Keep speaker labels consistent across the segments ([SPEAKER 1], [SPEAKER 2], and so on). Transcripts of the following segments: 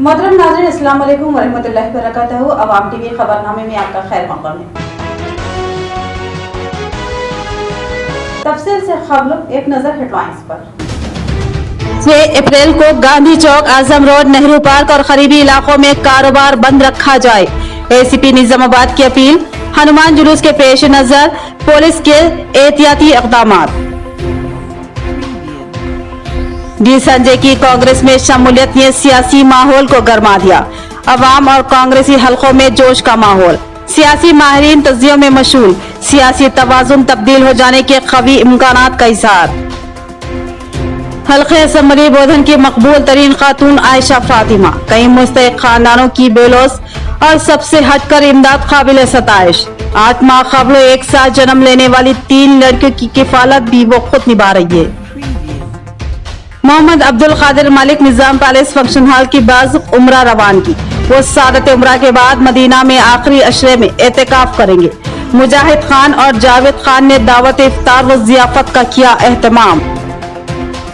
[SPEAKER 1] मोहतरम नाज़रीन, अस्सलाम वालेकुम वरहमतुल्लाहि वबरकातुहू। अवाम टीवी खबरनामे में आपका खैर मक़दम है। तफसील से खबरों, एक नजर हेडलाइंस पर।
[SPEAKER 2] 6 अप्रैल को गांधी चौक, आजम रोड, नेहरू पार्क और करीबी इलाकों में कारोबार बंद रखा जाए। एसीपी निजामाबाद की अपील। हनुमान जुलूस के पेश नजर पुलिस के एहतियाती इक़दामात। डी संजय की कांग्रेस में शमूलियत ने सियासी माहौल को गरमा दिया। अवाम और कांग्रेसी हलकों में जोश का माहौल। सियासी माहिरीन तज्जियों में मशगूल। सियासी तवाज़ुन तब्दील हो जाने के कवी इम्कानात का इज़हार। हल्के असम्बली बोधन की मकबूल तरीन खातून आयशा फातिमा। कई मुस्तहिक खानदानों की बेलोस और सबसे हटकर इमदाद काबिल सताइश। 8 माह कबल एक साथ जन्म लेने वाली 3 लड़कियों की किफालत भी वो खुद निभा रही है। मोहम्मद अब्दुल कादिर मलिक निजाम पैलेस फंक्शन हॉल की बाज़ उम्रा रवानगी। वो सादत उम्रा के बाद मदीना में आखिरी अशरे में एहतिकाफ करेंगे। मुजाहिद खान और जावेद खान ने दावत इफ्तार व ज़ियाफत का किया एहतमाम।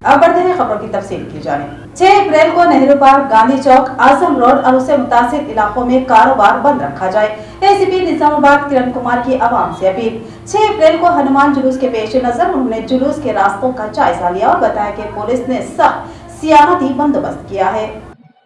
[SPEAKER 1] अब बढ़ते हैं खबरों की तफसील की जानिब। 6 अप्रैल को नेहरू पार्क, गांधी चौक, आजम रोड और उससे मुतासिर इलाकों में कारोबार बंद रखा जाए। एसीपी निजामाबाद किरण कुमार की आवाम से अपील। 6 अप्रैल को हनुमान जुलूस के पेश नजर उन्होंने जुलूस के रास्तों का जायजा लिया और बताया कि पुलिस ने सख्त सियानती बंदोबस्त किया है।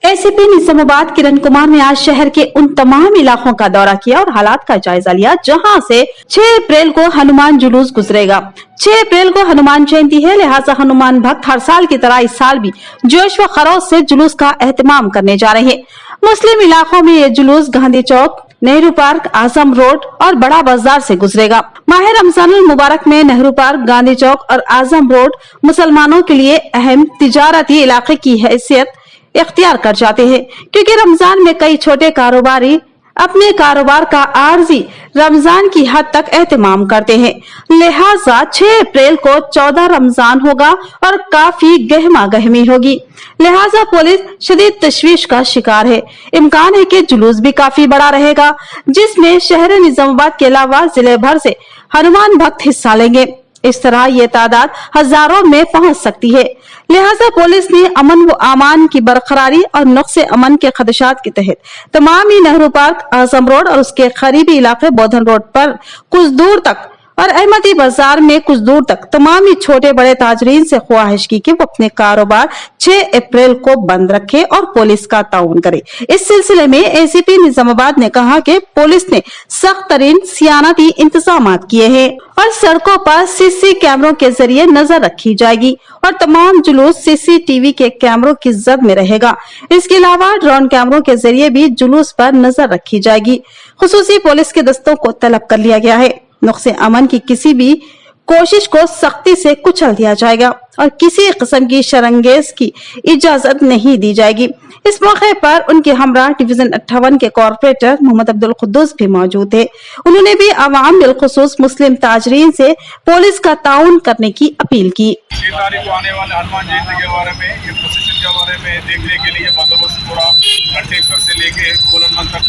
[SPEAKER 2] एसीपी निजामाबाद किरण कुमार ने आज शहर के उन तमाम इलाकों का दौरा किया और हालात का जायजा लिया जहां से 6 अप्रैल को हनुमान जुलूस गुजरेगा। 6 अप्रैल को हनुमान जयंती है, लिहाजा हनुमान भक्त हर साल की तरह इस साल भी जोश व खरोश से जुलूस का एहतमाम करने जा रहे हैं। मुस्लिम इलाकों में ये जुलूस गांधी चौक, नेहरू पार्क, आजम रोड और बड़ा बाजार से गुजरेगा। माह रमजानुल मुबारक में नेहरू पार्क, गांधी चौक और आजम रोड मुसलमानों के लिए अहम तिजारती इलाके की हैसियत इख्तियार कर जाते हैं, क्योंकि रमजान में कई छोटे कारोबारी अपने कारोबार का आर्जी रमजान की हद तक एहतमाम करते हैं। लिहाजा 6 अप्रैल को 14 रमजान होगा और काफी गहमा गहमी होगी। लिहाजा पुलिस शदीद तशवीश का शिकार है। इम्कान है कि जुलूस भी काफी बड़ा रहेगा, जिसमें शहर निजामाबाद के अलावा जिले भर से हनुमान भक्त हिस्सा लेंगे। इस तरह ये तादाद हजारों में पहुंच सकती है। लिहाजा पुलिस ने अमन व अमान की बरकरारी और नुक्से अमन के खदशात के तहत तमाम ही नेहरू पार्क, आजम रोड और उसके करीबी इलाके बोधन रोड पर कुछ दूर तक और अहमदी बाजार में कुछ दूर तक तमाम ही छोटे बड़े ताजरीन से ख्वाहिश की कि वो अपने कारोबार 6 अप्रैल को बंद रखे और पुलिस का ताउन करे। इस सिलसिले में एसीपी निजामाबाद ने कहा कि पुलिस ने सख्त तरीन सियानती इंतजाम किए हैं और सड़कों पर सीसी कैमरों के जरिए नजर रखी जाएगी और तमाम जुलूस सीसीटीवी के कैमरों की जद में रहेगा। इसके अलावा ड्रोन कैमरों के जरिए भी जुलूस पर नजर रखी जाएगी। खुसूसी पुलिस के दस्तों को तलब कर लिया गया है। नुक्से अमन की किसी भी कोशिश को सख्ती से कुचल दिया जाएगा और किसी किस्म की शरंगेज की इजाजत नहीं दी जाएगी। इस मौके पर उनके हमरा डिवीजन 58 के कॉर्पोरेटर मोहम्मद अब्दुल कुद्दूस भी मौजूद थे। उन्होंने भी अवाम बिलखुसूस मुस्लिम ताजरीन से पुलिस का ताउन करने की अपील की।
[SPEAKER 3] 6 तारीख को आने वाले हनुमान जयंती के बारे में, ये प्रोसेशन के बारे में देखने के लिए बंदोबस्त पूरा घंटेश्वर से लेके बुलंदमंद तक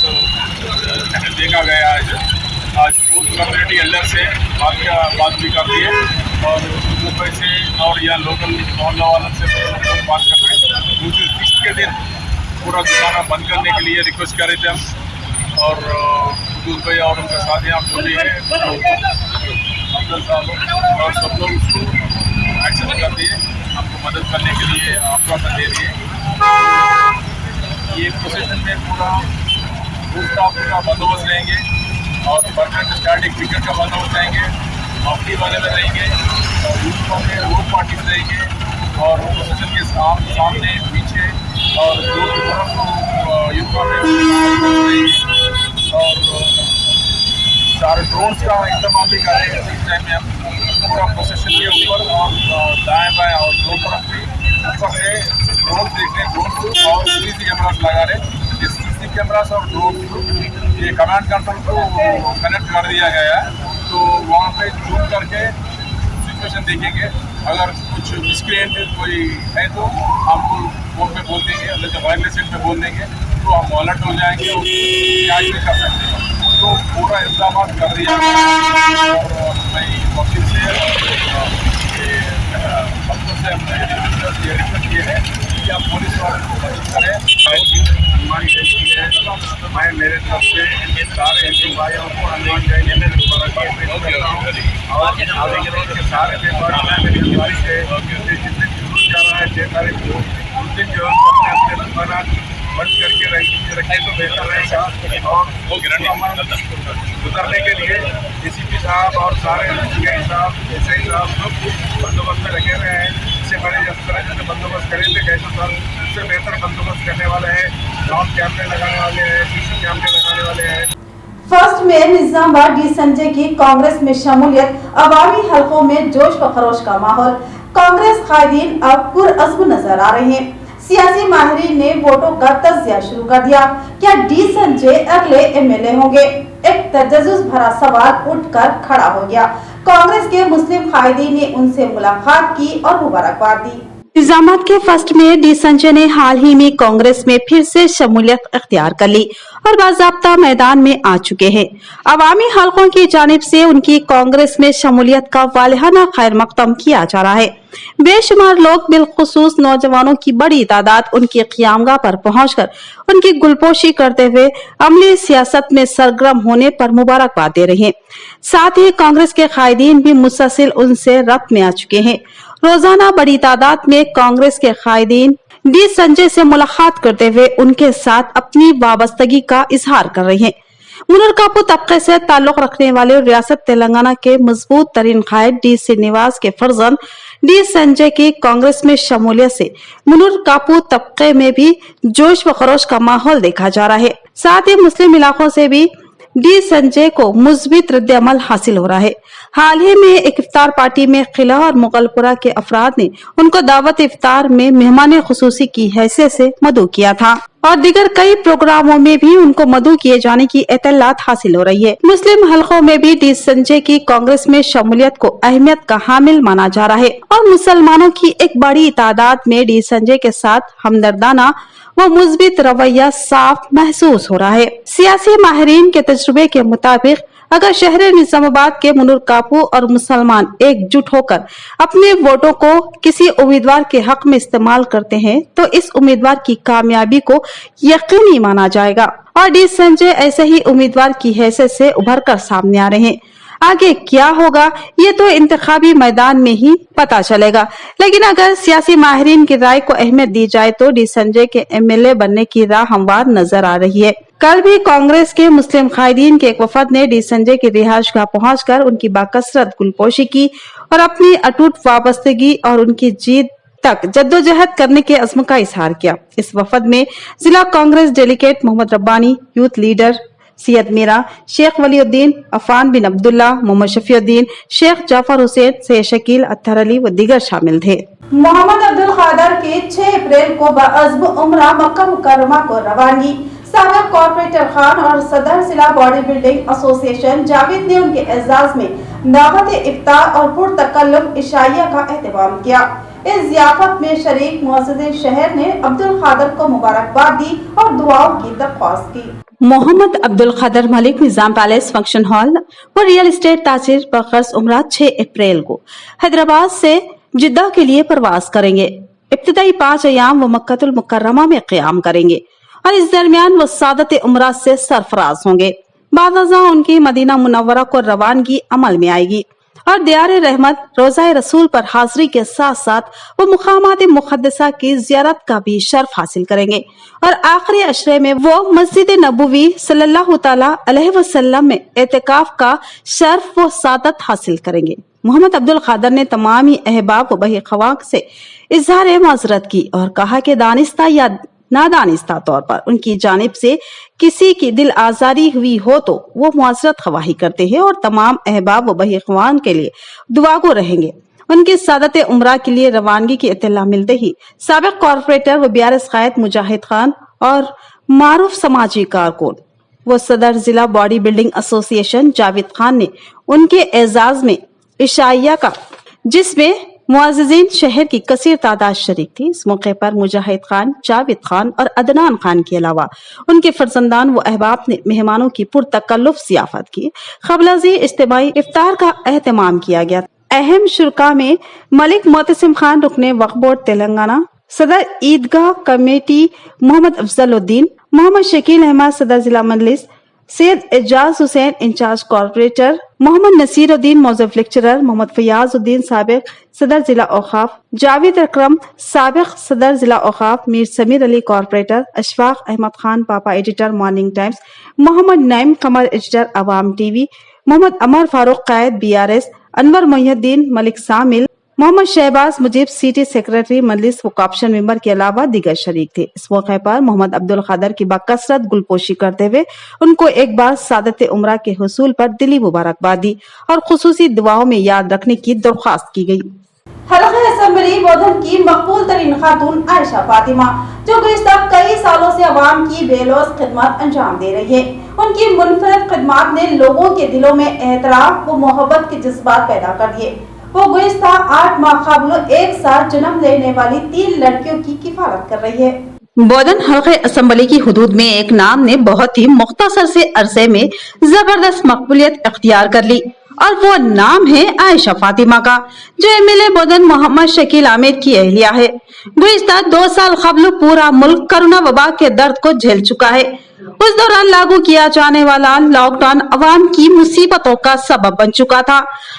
[SPEAKER 3] देखा गया है। आज कम्युनिटी एल्डर से बात भी कर दी है और मुंबई से और या लोकल मोहल्ला वालों से बात करके दूसरी किस्त के दिन पूरा दुकान बंद करने के लिए रिक्वेस्ट कर रहे थे हम। और कुद्दूस भाई और उनके साथ यहाँ जो भी है अफजल साहब और सब लोग उसको एक्शन कर दिए, हमको मदद करने के लिए आश्वासन दे दिए। ये प्रोसेशन में पूरा का बंदोबस्त रहेंगे और परमानेंट स्टैटिक विकेट का बंदोबस्त रहेंगे, हॉकी वाले में रहेंगे और यूनिफॉर्म में रोड पार्टी रहेंगे और प्रोसेशन के सामने पीछे और दो की तरफ यूनिफॉर्म में रहेंगे और 4 ड्रोन्स का इंतजाम भी कर रहे हैं। इस टाइम में हम पूरा प्रोसेशन के ऊपर और दाएँ बाएँ और दो तरफ भी ऊपर से ड्रोन देख रहे हैं, ड्रोन और सीसी कैमरास लगा रहे हैं। इस सीसी कैमरास और ड्रोन ये कमांड कंट्रोल को कनेक्ट कर दिया गया है, तो वहाँ पे जूम करके सिचुएशन देखेंगे। अगर कुछ मिसक्रिएंट कोई है तो हम फोन पे बोल देंगे, अगर जब वायरलेस सेट पे बोल देंगे तो हम अलर्ट हो जाएंगे और कैच भी कर सकते हैं। तो पूरा इंतजाम कर दिया गया और मैं वकील से हमने रिक्वेस्ट ये है कि आप पुलिस वालों को मदद करें। कुमारी भेज की है। मैं मेरे तरफ से सारे हिंदू भाइयों को हनुमान जयंती में मुबारकबाद पेश करता हूँ और आगे के सारे व्यापारी में मेरी गुजारिश है कि जितने जुलूस जा रहा है 6 तारीख को उस दिन जो है अपने दुकान बंद करके रखें तो बेहतर रहेगा। और गुजरने के लिए डीसीपी साहब और सारे सीआई साहब एसआई साहब सब बंदोबस्त में रखे हुए हैं। इससे बड़े जिस तरह से बंदोबस्त करेंगे कैसे सर उससे बेहतर बंदोबस्त करने वाले हैं। ग्राउंड कैमरे लगाने वाले हैं, सीसी कैमरे लगाने वाले हैं।
[SPEAKER 1] फर्स्ट में निजामाबाद डी संजय की कांग्रेस में शमूलियत, अवामी हलकों में जोश व खरोश का माहौल। कांग्रेस कायदीन अब पुरअज़्म नजर आ रहे हैं। सियासी माहिरीन ने वोटों का तज्जिया शुरू कर दिया। क्या डी संजय अगले एमएलए होंगे? एक तजस्सुस भरा सवाल उठकर खड़ा हो गया। कांग्रेस के मुस्लिम कायदीन ने उनसे मुलाकात की और मुबारकबाद दी।
[SPEAKER 2] निजामाबाद के फर्स्ट में डी संजय ने हाल ही में कांग्रेस में फिर से शमूलियत अख्तियार कर ली और बाज़ाब्ता मैदान में आ चुके हैं। अवामी हलकों की जानिब से उनकी कांग्रेस में शमूलियत का वालिहाना खैर मकदम किया जा रहा है। बेशुमार लोग बिलखुसूस नौजवानों की बड़ी तादाद उनकी क़ियामगाह पर पहुंचकर उनकी गुलपोशी करते हुए अमली सियासत में सरगर्म होने पर मुबारकबाद दे रहे हैं। साथ ही कांग्रेस के कायदीन भी मुसलसल उनसे रब्त में आ चुके हैं। रोजाना बड़ी तादाद में कांग्रेस के कायदीन डी संजय से मुलाकात करते हुए उनके साथ अपनी वाबस्तगी का इजहार कर रहे हैं। मुनर कापू तबके से ताल्लुक रखने वाले रियासत तेलंगाना के मजबूत तरीन कायद डी श्रीनिवास के फर्जंद डी संजय की कांग्रेस में शमूलियत से मुनर कापू तबके में भी जोश व खरोश का माहौल देखा जा रहा है। साथ ही मुस्लिम इलाकों से भी डी संजय को मुस्बित रद्द-ए-अमल हासिल हो रहा है। हाल ही में एक इफ्तार पार्टी में किला और मुगलपुरा के अफराद ने उनको दावत इफ्तार में मेहमान खुसूसी की हैसियत से मदऊ किया था और दीगर कई प्रोग्रामों में भी उनको मदऊ किए जाने की इत्तलात हासिल हो रही है। मुस्लिम हलकों में भी डी संजय की कांग्रेस में शमूलियत को अहमियत का हामिल माना जा रहा है और मुसलमानों की एक बड़ी तादाद में डी संजय के साथ हमदर्दाना वो मुस्बित रवैया साफ महसूस हो रहा है। सियासी माहिरीन के तजुर्बे के मुताबिक अगर शहर निजामाबाद के मुनर कापू और मुसलमान एकजुट होकर अपने वोटों को किसी उम्मीदवार के हक में इस्तेमाल करते हैं तो इस उम्मीदवार की कामयाबी को यकीनी माना जाएगा और डी संजय ऐसे ही उम्मीदवार की हैसियत से उभर कर सामने आ रहे हैं। आगे क्या होगा ये तो इंतखाबी मैदान में ही पता चलेगा, लेकिन अगर सियासी माहिरीन की राय को अहमियत दी जाए तो डी संजय के एमएलए बनने की राह हमवार नजर आ रही है। कल भी कांग्रेस के मुस्लिम कायदीन के एक वफद ने डी संजय की रिहाइशगाह पहुंचकर उनकी बाकसरत गुलपोशी की और अपनी अटूट वाबस्तगी और उनकी जीत तक जद्दोजहद करने के अज़्म का इजहार किया। इस वफद में जिला Congress delegate Mohammed Rabbani, youth leader Syed Meera, Sheikh Waliuddin, Affan bin Abdullah, Mohammed Shafiuddin, Sheikh Jafar Hussain, Syed Shakeel, Attar Ali व दीगर शामिल थे।
[SPEAKER 1] मोहम्मद अब्दुल खादर की 6 अप्रैल को बाअज़्म उम्रा मक्का मुकर्रमा को रवानगी। साबिक कॉर्पोरेटर खान और सदर जिला बॉडी बिल्डिंग एसोसिएशन जावेद ने उनके एजाज में दावत इफ्तार और पुरतकल्लुम इशाइया का एहतमाम किया। इस ज़ियाफत में शरीक मुअज़्ज़िज़ीन शहर ने अब्दुल खादर को मुबारकबाद दी और दुआओं की दरख्वास्त की।
[SPEAKER 2] मोहम्मद अब्दुल खादर मलिक निजाम पैलेस फंक्शन हॉल व रियल एस्टेट ताजिर बखर्स उम्रा 6 अप्रैल को हैदराबाद से जिद्दा के लिए प्रवास करेंगे। इब्तिदाई 5 अयाम वो मक्कातुल मुकर्रमा में क़याम करेंगे और इस दरमियान वो सादत उम्रा से सरफराज होंगे। बाद अज़ां उनकी मदीना मुनव्वरा को रवानगी अमल में आएगी और दियार रहमत रोज़ा रसूल पर हाजिरी के साथ साथ वो मुकामात मुक़द्दसा की ज़ियारत का भी शर्फ हासिल करेंगे और आखिरी अशरे में वो मस्जिद नबवी सल्लल्लाहु तआला अलैहि वसल्लम में एतिकाफ का शर्फ व सादत हासिल करेंगे। मोहम्मद अब्दुल खादर ने तमामी अहबाब व बही ख्वाक से इज़हार माज़रत की और कहा कि दानिस्ता या नादानिस्ता तौर पर उनकी जानिब से किसी की दिल आजारी हुई हो तो वो मुआज़रत ख्वाही करते हैं और तमाम अहबाब व बही इख्वान के लिए दुआगो रहेंगे। उनकी सादत उम्रा के लिए रवानगी की इत्तला मिलते ही साबिक कॉर्पोरेटर व BRS कायद मुजाहिद खान और मारूफ समाजी कारकुन वो सदर जिला body building association Javed Khan ने उनके एजाज में इशाइया का, जिसमें मुअज़्ज़िज़ीन शहर की कसीर तादाद शरीक थी। इस मौके पर मुजाहिद खान, जावेद खान और अदनान खान के अलावा उनके फर्जंदान व अहबाब ने मेहमानों की पुरतकल्लुफ़ ज़ियाफ़त की। क़ब्ल-अज़ी इज्तिमाई इफ्तार का एहतमाम किया गया। अहम शुरका में मलिक मोतसिम खान रुकने वक्फ बोर्ड तेलंगाना, सदर ईदगाह कमेटी मोहम्मद अफजलुद्दीन, मोहम्मद शकील अहमद सदर जिला मजलिस, सैयद एजाज हुसैन इंचार्ज कॉर्पोरेटर, मोहम्मद नसीरुद्दीन मौजूफ लेक्चरर, मोहम्मद फयाजुद्दीन साबिक सदर जिला औकाफ, जावेद अकरम साबिक सदर जिला औकाफ, मीर समीर अली कॉर्पोरेटर, अशफाक अहमद खान पापा editor Morning Times, Mohammed Naeem Qamar editor Awam TV, Mohammed Amar Farooq कायद BRS, अनवर मोहिउद्दीन मलिक शामिल, मोहम्मद शहबाज मुजीब सिटी सेक्रेटरी मजलिस व ऑप्शन मेंबर के अलावा दीगर शरीक थे। इस मौके पर मोहम्मद अब्दुल खादर की बाकसरत गुलपोशी करते हुए उनको एक बार सादत उम्रा के हुसूल पर दिली मुबारकबाद दी और खुसूसी दुआओं में याद रखने की दरख्वास्त की गई।
[SPEAKER 1] हलक़े असेंबली बोधन की मकबूल तरीन खातून आयशा फातिमा, जो गुज़िश्ता कई सालों से अवाम की बेलौस खिदमत अंजाम दे रही है। उनकी मुनफरद खिदमत ने लोगों के दिलों में एहतराम व मोहब्बत के जज्बात पैदा कर दिए। वो गुज़िश्ता 8 माह कबल एक साथ जन्म लेने वाली 3 लड़कियों की किफालत कर रही है।
[SPEAKER 2] बोधन हल्के असेंबली की हुदूद में एक नाम ने बहुत ही मुख्तसर से अरसे में जबरदस्त मकबूलियत इख्तियार कर ली और वो नाम है आयशा फातिमा का, जो MLA बोधन मोहम्मद शकील आमिर की अहलिया है। गुज़िश्ता 2 साल कबल पूरा मुल्क कोरोना वबा के दर्द को झेल चुका है। उस दौरान लागू किया जाने वाला लॉकडाउन अवाम की मुसीबतों का सबब बन चुका था।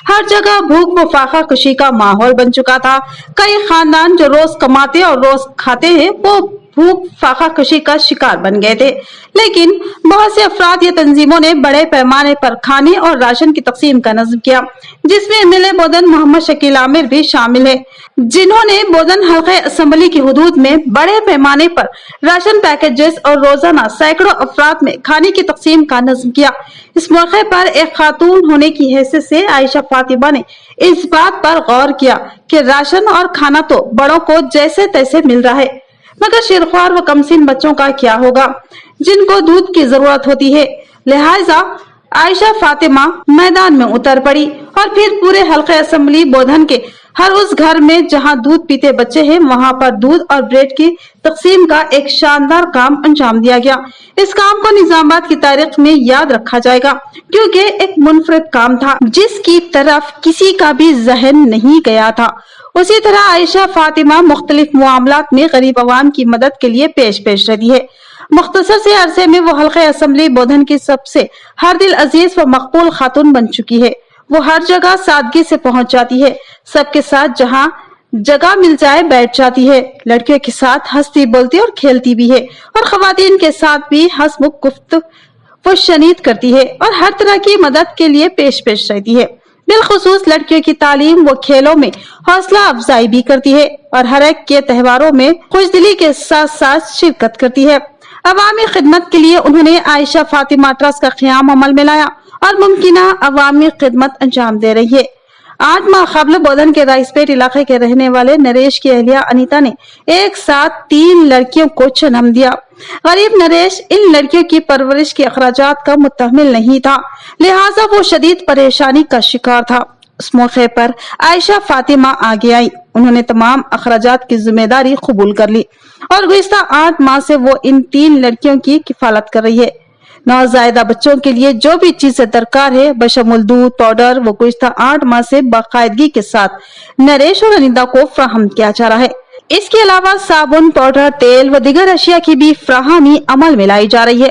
[SPEAKER 2] हर जगह भूख व फाका कशी का माहौल बन चुका था। कई खानदान जो रोज कमाते और रोज खाते हैं वो भूख फाका कशी का शिकार बन गए थे, लेकिन बहुत से अफराद या तंजीमों ने बड़े पैमाने पर खाने और राशन की तकसीम का नज़्म किया, जिसमें MLA बोधन मोहम्मद शकील आमिर भी शामिल है, जिन्होंने बोधन हल्के असेंबली की हुदूद में बड़े पैमाने पर राशन पैकेजेस और रोजाना सैकड़ों अफराद में खाने की तकसीम का नज़्म किया। इस मौके पर एक खातून होने की हैसियत से आयशा फातिमा ने इस बात पर गौर किया कि राशन और खाना तो बड़ों को जैसे तैसे मिल रहा है, मगर शेरख्वार व कमसिन बच्चों का क्या होगा जिनको दूध की जरूरत होती है। लिहाजा आयशा फातिमा मैदान में उतर पड़ी और फिर पूरे हल्के असेंबली बोधन के हर उस घर में जहां दूध पीते बच्चे हैं वहां पर दूध और ब्रेड की तकसीम का एक शानदार काम अंजाम दिया गया। इस काम को निजामाबाद की तारीख में याद रखा जाएगा, क्योंकि एक मुनफरद काम था जिसकी तरफ किसी का भी जहन नहीं गया था। उसी तरह आयशा फातिमा मुख्तलिफ मामलात में गरीब अवाम की मदद के लिए पेश रहती है। मुख्तसर से अरसे में वो हल्के असेंबली बोधन की सबसे हर दिल अजीज व मकबूल खातून बन चुकी है। वो हर जगह सादगी से पहुंच जाती है, सबके साथ जहां जगह मिल जाए बैठ जाती है। लड़कियों के साथ हंसती बोलती और खेलती भी है और खवातीन के साथ भी हंसमुख गुफ्त वो शनीद करती है और हर तरह की मदद के लिए पेश रहती है। बिलखुसूस लड़कियों की तालीम व खेलों में हौसला अफजाई भी करती है और हर एक के त्योहारों में खुशदिली के साथ साथ शिरकत करती है। अवामी खिदमत के लिए उन्होंने आयशा फातिमा ट्रस्ट का क़याम अमल में लाया और मुमकिना अवामी खिदमत अंजाम दे रही है। 8 माह कबल बोधन के राइसपेट इलाके के रहने वाले नरेश की अहलिया अनीता ने एक साथ 3 लड़कियों को जन्म दिया। गरीब नरेश इन लड़कियों की परवरिश के अखराजात का मुतहम्मिल नहीं था, लिहाजा वो शदीद परेशानी का शिकार था। उस मौके पर आयशा फातिमा आगे आई। उन्होंने तमाम अखराजात की जिम्मेदारी कबूल कर ली और गुज़िश्ता 8 माह से वो इन 3 लड़कियों की किफालत कर रही है। नौज़ायदा बच्चों के लिए जो भी चीजें दरकार है बशमुल दूध पाउडर वो गुज़िश्ता 8 माह से बाकायदगी के साथ नरेश और अनीता को फराहम किया जा रहा है। इसके अलावा साबुन पाउडर तेल व दीगर अशिया की भी फराहमी अमल में लाई जा रही है।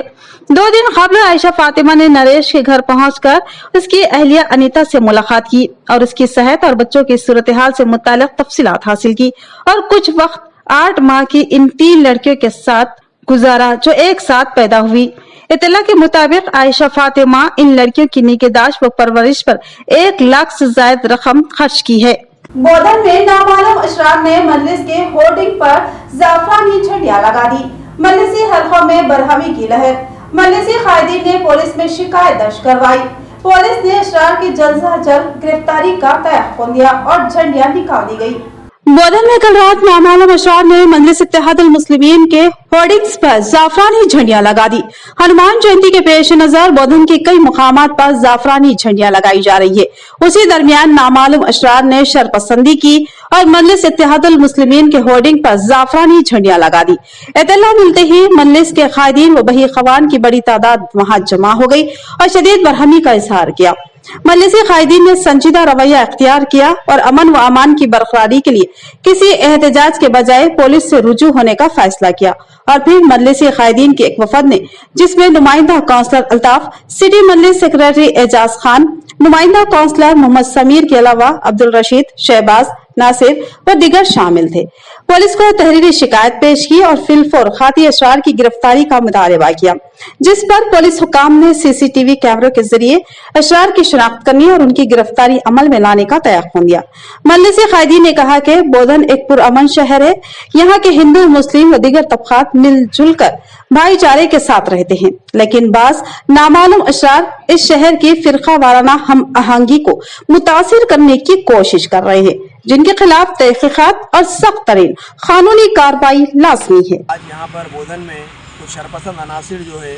[SPEAKER 2] 2 दिन कबल आयशा फातिमा ने नरेश के घर पहुंचकर उसकी अहलिया अनीता से मुलाकात की और उसकी सेहत और बच्चों की सूरत हाल से मुताल्लिक तफसीलात हासिल की और कुछ वक्त 8 माह की इन 3 लड़कियों के साथ गुजारा जो एक साथ पैदा हुई। इत्तला के मुताबिक आयशा फातिमा इन लड़कियों की निगहदाश्त व परवरिश पर 1 लाख से ज्यादा रकम खर्च की है।
[SPEAKER 1] बोधन में नामालूम अशरार ने मजलिस के होर्डिंग पर जाफरानी झंडियां लगा दी। मजलिसी हलकों में बरहमी की लहर। मजलिसी कायदीन ने पुलिस में शिकायत दर्ज करवाई। पुलिस ने अशरार की जल्द से जल्द गिरफ्तारी का तयख्फुन दिया और झंडियां निकाल दी गयी।
[SPEAKER 2] बोधन में कल रात नामालूम अशरार ने मजलिस इत्तेहादुल मुस्लिमीन के होर्डिंग्स पर जाफरानी झंडियां लगा दी। हनुमान जयंती के पेश नजर बोधन के कई मुकामात पर जाफरानी झंडियां लगाई जा रही है। उसी दरमियान नामालूम अशरार ने शरपसंदी की और मजलिस इत्तेहादुल मुस्लिमीन के होर्डिंग पर जाफरानी झंडियां लगा दी। इत्तला मिलते ही मजलिस के कायदीन व बही खवान की बड़ी तादाद वहां जमा हो गई और शदीद बरहमी का इजहार किया। मजलिसी कायदीन ने संजीदा रवैया इख्तियार किया और अमन व अमान की बरकरारी के लिए किसी एहतजाज के बजाय पुलिस से रुजू होने का फैसला किया। और फिर मजलिसी कायदीन के एक वफद ने, जिसमें नुमाइंदा काउंसलर अल्ताफ, सिटी मजलिस सेक्रेटरी एजाज खान, नुमाइंदा काउंसलर मोहम्मद समीर के अलावा अब्दुल रशीद, शहबाज, नासिर व दीगर शामिल थे, पुलिस को तहरीरी शिकायत पेश की और फिलफौर खाती अशरार की गिरफ्तारी का मुतालबा किया, जिस पर पुलिस हुकाम ने सीसीटीवी कैमरों के जरिए अशरार की शिनाख्त करने और उनकी गिरफ्तारी अमल में लाने का तयक्कुन दिया। मजलिसी कायदीन ने कहा कि बोधन एक पुरअमन शहर है, यहाँ के हिंदू, मुस्लिम व दीगर तबकात मिलजुल कर भाईचारे के साथ रहते हैं, लेकिन बास नामालूम अशरार इस शहर की फिरका वाराना हम आहंगी को मुतासिर करने की कोशिश कर रहे हैं, जिनके खिलाफ तहकीकात और सख्त तरीन कानूनी कार्रवाई लाजमी है।
[SPEAKER 4] आज यहाँ पर बोधन में कुछ शरपसंद अनासिर जो है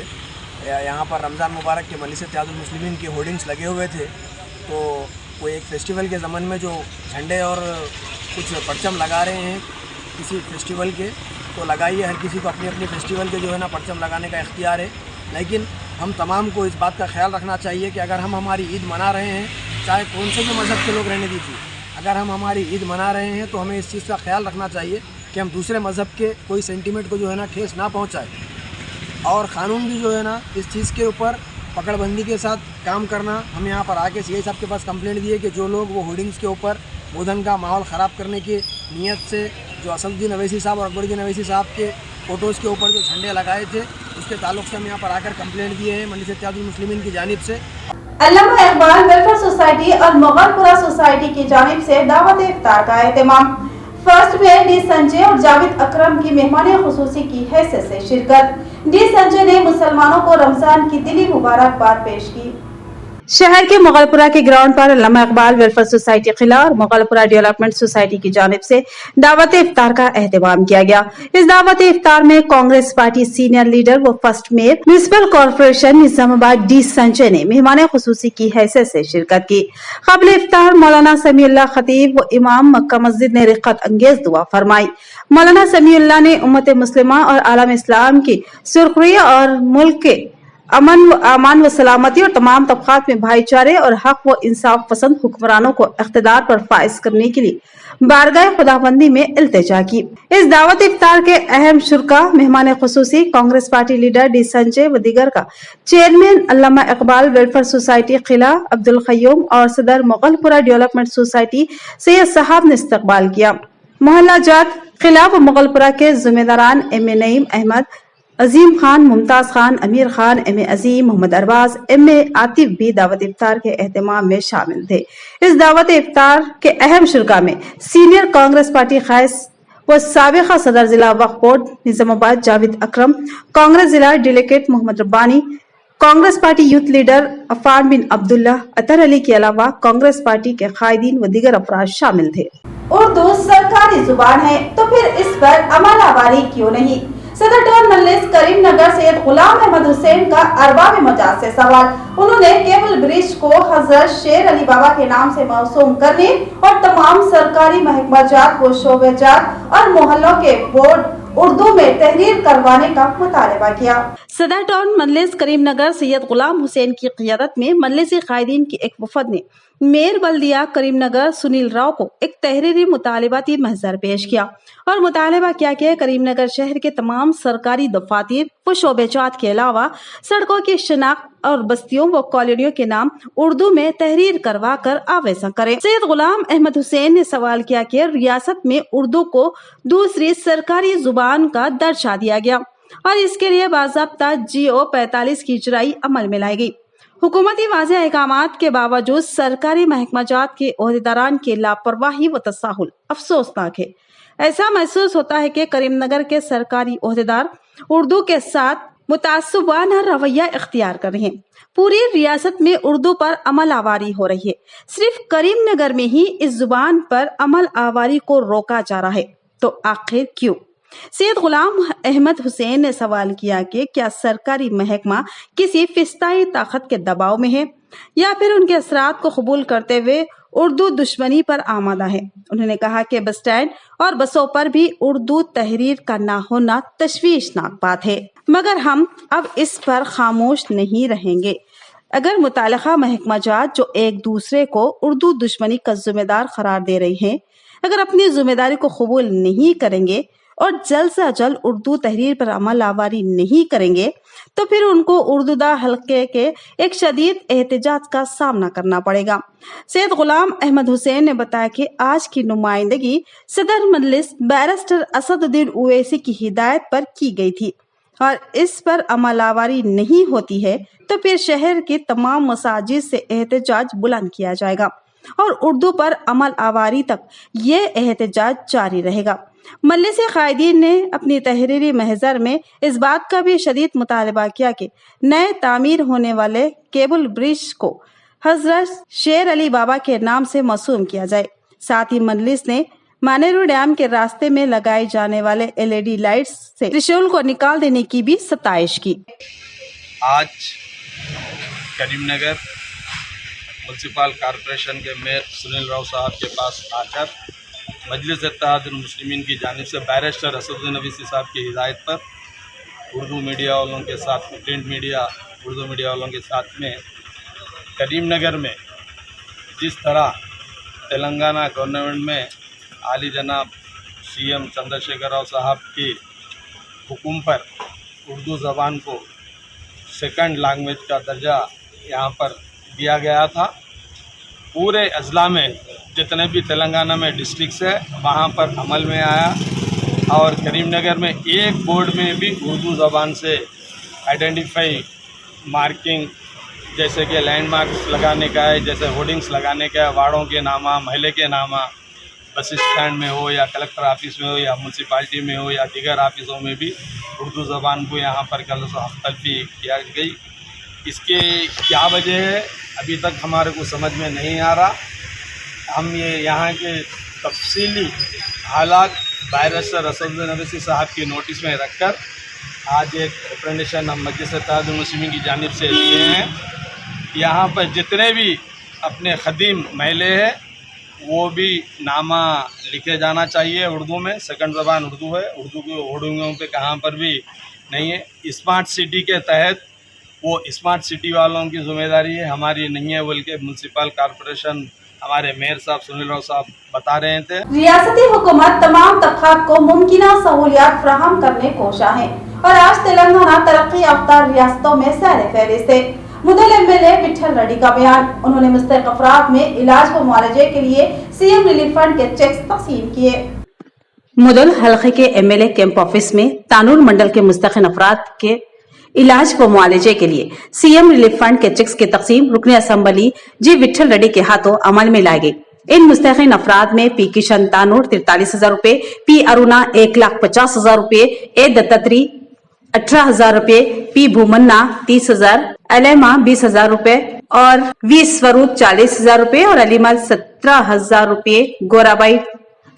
[SPEAKER 4] यहाँ पर रमज़ान मुबारक के मजलिस इत्तेहादुल मुस्लिमीन के होर्डिंग्स लगे हुए थे, तो वो एक फेस्टिवल के ज़मन में जो झंडे और कुछ परचम लगा रहे हैं किसी फेस्टिवल के, तो लगाइए, हर किसी को अपनी अपनी फेस्टिवल के जो है ना परचम लगाने का इख्तियार है, लेकिन हम तमाम को इस बात का ख्याल रखना चाहिए कि अगर हम हमारी ईद मना रहे हैं, चाहे कौन से भी मज़हब के लोग रहने दीजिए, अगर हम हमारी ईद मना रहे हैं तो हमें इस चीज़ का ख्याल रखना चाहिए कि हम दूसरे मज़हब के कोई सेंटीमेंट को जो है ना ठेस ना पहुँचाए, और क़ानून भी जो है ना इस चीज़ के ऊपर पकड़बंदी के साथ काम करना। हम यहाँ पर आके सीआई साहब के पास कंप्लेंट दिए कि जो लोग वो होर्डिंग्स के ऊपर बोधन का माहौल ख़राब करने की नीयत से जो असदुद्दीन अवैसी साहब और अकबरुद्दीन अवैसी साहब के फ़ोटोज़ के ऊपर जो झंडे लगाए थे, उसके ताल्लुक़ से हम यहाँ पर आकर कंप्लेंट दिए हैं मजलिस इत्तेहादुल मुस्लिमीन की जानिब से।
[SPEAKER 1] अल्लामा इकबाल वेलफेयर सोसाइटी और मुगलपुरा सोसाइटी की जानिब से दावत इफ्तार का एहतमाम। फर्स्ट मेयर डी संजय और जावेद अकरम की मेहमान खुसूसी की हैसियत से शिरकत। डी संजय ने मुसलमानों को रमजान की दिली मुबारकबाद पेश की।
[SPEAKER 2] शहर के मुगलपुरा के ग्राउंड पर अल्लामा इकबाल वेलफेयर सोसाइटी किला और मुगलपुरा डेवलपमेंट सोसाइटी की जानिब से दावत इफ्तार का एहतमाम किया गया। इस दावत इफ्तार में कांग्रेस पार्टी सीनियर लीडर व first mayor municipal corporation Nizamabad D Sanjay ने मेहमान खुसूसी की हैसियत से शिरकत की। कबल इफ्तार मौलाना समीउल्लाह खतीब व इमाम मक्का मस्जिद ने रिक्कत अंगेज दुआ फरमाई। मौलाना समीउल्लाह ने उम्मत मुस्लिमा और आलम इस्लाम की सुरखुरी और मुल्क के अमान व सलामती और तमाम तबकात में भाईचारे और हक व इंसाफ पसंद हुक्मरानों को इख्तिदार पर फाइज करने के लिए बारगाह खुदाबंदी में इल्तिजा की। इस दावत इफ्तार के अहम शुरका मेहमान खुसूसी Congress party leader D Sanjay व दीगर का chairman Allama Iqbal welfare society किला अब्दुल खयूम और सदर मुगलपुरा डेवलपमेंट सोसाइटी सैयद साहब ने इस्तकबाल किया। मोहल्ला जात किला व मुगलपुरा के जिम्मेदारान M A Naeem Ahmad, Azeem Khan, Mumtaz Khan, Amir Khan, M A Azeem, Mohammad Arbaz, M A Atif भी दावत इफ्तार के एहतमाम में शामिल थे। इस दावत इफ्तार के अहम शुरका में सीनियर कांग्रेस पार्टी खाइस व साबिका सदर जिला वक्फ बोर्ड निजामाबाद जावेद अकरम, कांग्रेस जिला delegate Mohammed Rabbani, Congress party youth leader Affan bin Abdullah Attar Ali के अलावा कांग्रेस पार्टी के कायदीन व दीगर अफराद शामिल थे।
[SPEAKER 1] उर्दू सरकारी जुबान है तो फिर इस पर अमल आवारी क्यों नहीं? सदर टाउन मजलिस करीमनगर सैयद गुलाम अहमद हुसैन का अरबाब मजाज से सवाल। उन्होंने केबल ब्रिज को हजरत शेर अली बाबा के नाम से मौसूम करने और तमाम सरकारी महकमाजात व शोबेजात और मोहल्लों के बोर्ड उर्दू में तहरीर करवाने का मुतालबा किया।
[SPEAKER 2] सदर टाउन मजलिस करीमनगर सैयद गुलाम हुसैन की क़ियादत में मजलिसी कायदीन की एक वफद ने मेयर बल्दिया करीमनगर सुनील राव को एक तहरीरी मुतालबाती महजर पेश किया और मुतालबा किया कि करीमनगर शहर के तमाम सरकारी दफातर व शोबेजात के अलावा सड़कों की शिनाख्त और बस्तियों व कॉलोनियों के नाम उर्दू में तहरीर करवा कर आवेजा करें। सैयद गुलाम अहमद हुसैन ने सवाल किया कि रियासत में उर्दू को दूसरी सरकारी जुबान का दर्जा दिया गया और इसके लिए बाज़ाब्ता GO 45 की इजराई अमल में लाई गई। हुकूमती वाज़ेह अहकामात के बावजूद सरकारी महकमाजात के ओहदेदारान की लापरवाही व तसाहुल अफसोसनाक है। ऐसा महसूस होता है कि करीमनगर के सरकारी ओहदेदार उर्दू के साथ मुतासुबाना रवैया इख्तियार कर रहे हैं। पूरी रियासत में उर्दू पर अमल आवारी हो रही है, सिर्फ करीमनगर में ही इस जुबान पर अमल आवारी को रोका जा रहा है, तो आखिर क्यों? सैयद गुलाम अहमद हुसैन ने सवाल किया कि क्या सरकारी महकमा किसी फिस्ताई ताकत के दबाव में है या फिर उनके असरात को कबूल करते हुए उर्दू दुश्मनी पर आमादा है। उन्होंने कहा कि बस स्टैंड और बसों पर भी उर्दू तहरीर का ना होना तशवीशनाक बात है, मगर हम अब इस पर खामोश नहीं रहेंगे। अगर मुतालिका महकमा जात जो एक दूसरे को उर्दू दुश्मनी का जिम्मेदार करार दे रही हैं, अगर अपनी जिम्मेदारी को कबूल नहीं करेंगे और जल्द से जल्द उर्दू तहरीर पर अमल आवारी नहीं करेंगे तो फिर उनको उर्दूदा हल्के के एक शदीद एहतजाज का सामना करना पड़ेगा। सैयद गुलाम अहमद हुसैन ने बताया कि आज की नुमाइंदगी सदर मजलिस बैरिस्टर असदुद्दीन ओवैसी की हिदायत पर की गई थी और इस पर अमल आवारी नहीं होती है तो फिर शहर के तमाम मसाजिद से एहतजाज बुलंद किया जाएगा और उर्दू पर अमल आवारी तक ये एहतजाज जारी रहेगा। मजलिस कायदीन ने अपनी तहरीरी महजर में इस बात का भी शदीद मुतालबा किया कि नए तामीर होने वाले केबल ब्रिज को हजरत शेर अली बाबा के नाम से मौसूम किया जाए। साथ ही मजलिस ने मानेरू डैम के रास्ते में लगाए जाने वाले LED लाइट्स से त्रिशूल को निकाल देने की भी सताइश की।
[SPEAKER 5] आज करीमनगर म्युनिसिपल कॉरपोरेशन के मेयर सुनील राव साहब के पास आकर मजलिस इत्तेहादुल मुस्लिमीन की जानिब से बैरिस्टर असदुद्दीन ओवैसी साहब की हिदायत पर उर्दू मीडिया वालों के साथ, प्रिंट मीडिया, उर्दू मीडिया वालों के साथ में करीमनगर में जिस तरह तेलंगाना गवर्नमेंट में आली जनाब CM चंद्रशेखर राव साहब की हुक्म पर उर्दू ज़बान को सेकंड लैंग्वेज का दर्जा यहाँ पर दिया गया था। पूरे अजला में जितने भी तेलंगाना में डिस्ट्रिक्ट्स है वहाँ पर अमल में आया और करीमनगर में एक बोर्ड में भी उर्दू ज़बान से आइडेंटिफाई मार्किंग जैसे कि लैंडमार्क्स लगाने का है, जैसे होर्डिंग्स लगाने का है, वार्डों के नामा, महल्ले के नामा, बस स्टैंड में हो या कलेक्टर ऑफिस में हो या म्यूनसिपालिटी में हो या दीगर ऑफिसों में भी उर्दू ज़बान को यहाँ पर कल तलफी किया गई। इसके क्या वजह है अभी तक हमारे को समझ में नहीं आ रहा। हम ये यहाँ के तफसीली हालात बैरिस्टर असदुद्दीन ओवैसी साहब की नोटिस में रखकर आज एक रिप्रेजेंटेशन हम मजलिस इत्तेहादुल मुस्लिमीन की जानिब से लिए हैं। यहाँ पर जितने भी अपने खदीम महल्ले हैं वो भी नामा लिखे जाना चाहिए उर्दू में। सेकंड ज़बान उर्दू है, उर्दू के होर्डिंगों पे कहाँ पर भी नहीं है। स्मार्ट सिटी के तहत वो स्मार्ट सिटी वालों की जिम्मेदारी है, हमारी नहीं है, बल्कि म्युनिसिपल कॉरपोरेशन हमारे मेयर साहब सुनील राव साहब बता रहे थे।
[SPEAKER 1] रियासती हुकूमत तमाम तबकात को मुमकिना सहूलियात फराहम करने कोशा है और आज तेलंगाना तरक्की याफ्ता रियासतों में सैर फहरिस्त है। मुदल MLA विठल रेड्डी का बयान। उन्होंने मुस्तहिक अफराद में इलाज व मुआलजे के लिए CM रिलीफ फंड के चेक्स तकसीम किए।
[SPEAKER 2] मुदल हल्के के MLA कैंप ऑफिस में तानूर मंडल के मुस्तहिक अफराद के इलाज व मुआलजे के लिए CM रिलीफ फंड के चेक्स की तकसीम रुकन असम्बली जी विठल रेड्डी के हाथों अमल में लाई गई। इन मुस्तहिक अफराद में P किशन तानूर 43,000 रुपए, P अरुणा 1,50,000 रुपए, A दत्तात्री 18,000 रुपए, P भूमन्ना 30,000, अलेमा 20,000 रुपए और V स्वरूप 40,000 रुपए और अलीमल 17,000 रुपए, गोराबाई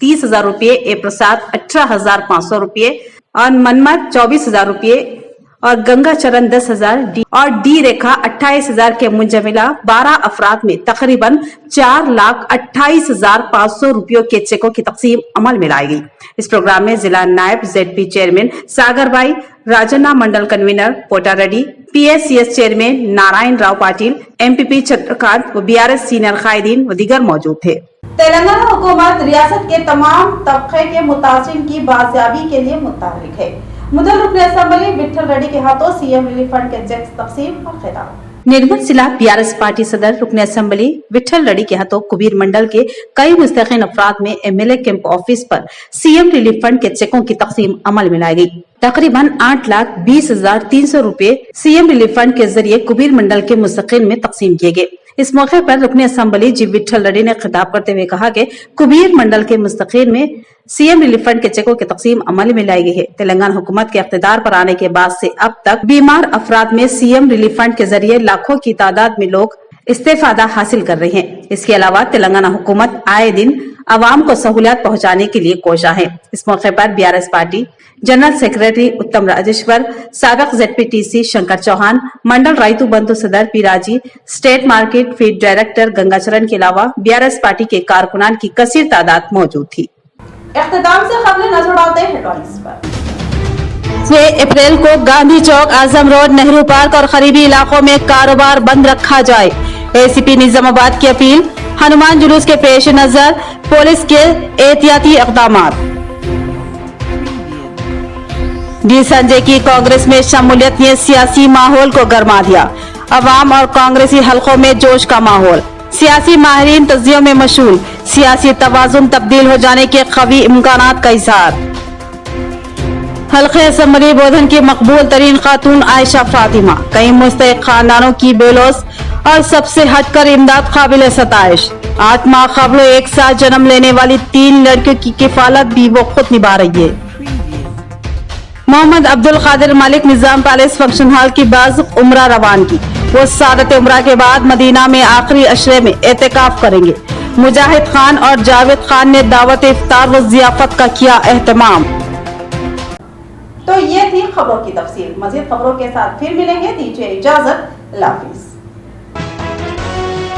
[SPEAKER 2] 30,000 रुपए, A प्रसाद 18,500 रुपए और मनमत 24,000 रुपए और गंगा चरण 10,000 और डी रेखा 28,000 के मुंजमिला 12 अफराद में तकरीबन 4,28,500 रुपयों के चेकों की तकसीम अमल में लाई गई। इस प्रोग्राम में जिला नायब ZP चेयरमैन सागर भाई, Rajanna mandal convener Pota Reddy, PSCS chairman Narayan Rao Patil, MPP Chandrakant व BRS सीनियर कायदीन व दीगर मौजूद थे।
[SPEAKER 1] तेलंगाना हुकूमत रियासत के तमाम तबके के मुतासिरीन की बाजियाबी के लिए मुतहर्रिक है। मुदल रुकन असम्बली विठल रेड्डी के हाथों CM रिलीफ फंड के चेक्स तकसीम और खिताब।
[SPEAKER 2] निर्मल जिला BRS पार्टी सदर रुकन असम्बली विठल रेड्डी के हाथों कुबीर मंडल के कई मुस्तहिक अफराद में MLA कैंप ऑफिस पर CM रिलीफ फंड के चेकों की तकसीम अमल में लाई गई। तकरीबन 8,20,300 रुपए CM रिलीफ फंड के जरिए कुबीर मंडल के मुस्तकिन में तकसीम किए गए। इस मौके पर रुकन असम्बली जी विठल रेड्डी ने खिताब करते हुए कहा कि कुबीर मंडल के मुस्तकिन में CM रिलीफ फंड के चेकों की तकसीम अमल में लाई गई है। तेलंगाना हुकूमत के इख्तिदार पर आने के बाद से अब तक बीमार अफराद में CM रिलीफ फंड के जरिए लाखों की तादाद में लोग इस्तेफादा हासिल कर रहे हैं। इसके अलावा तेलंगाना हुकूमत आए दिन आवाम को सहूलियत पहुंचाने के लिए कोशा है। इस मौके पर BRS पार्टी जनरल सेक्रेटरी उत्तम राजेश्वर, साबिक ZPTC शंकर चौहान, मंडल रायतू बंधु सदर Piraji, state market fed director Gangacharan के अलावा BRS पार्टी के कारकुनान की कसीर तादाद मौजूद थी।
[SPEAKER 1] इख्तिताम से खबरें नजर डालते हैं हेडलाइंस पर।
[SPEAKER 2] 6 अप्रैल को गांधी चौक, आजम रोड, नेहरू पार्क और करीबी इलाकों में कारोबार बंद रखा जाए। एसीपी निजामाबाद की अपील। हनुमान जुलूस के पेश नजर पुलिस के एहतियाती इक़दामात। डी संजय की कांग्रेस में शमूलियत ने सियासी माहौल को गर्मा दिया। अवाम और कांग्रेसी हलकों में जोश का माहौल। सियासी माहिरीन तज्जियों में मशगूल। सियासी तवाज़ुन तब्दील हो जाने के कवी इम्कानात का इज़हार। हल्के असम्बली बोधन की मकबूल तरीन खातून आयशा फातिमा। कई मुस्तहिक खानदानों की बेलोस और सबसे हटकर इमदाद काबिल सताइश। 8 माह कबल एक साथ जन्म लेने वाली 3 लड़कियों की किफालत भी वो खुद निभा रही है। मोहम्मद अब्दुल कादिर मालिक निजाम पैलेस फंक्शन हॉल की बाज़ उम्रा रवानगी। वो सादत उम्रा के बाद मदीना में आखिरी अशरे में एहतिकाफ करेंगे। मुजाहिद खान और जावेद खान ने दावत इफ्तार व ज़ियाफत का किया एहतमाम।
[SPEAKER 1] तो ये थी खबरों की तफसील। मज़ीद खबरों के साथ फिर मिलेंगे। दीजिए इजाजत। अल्लाह हाफिज़।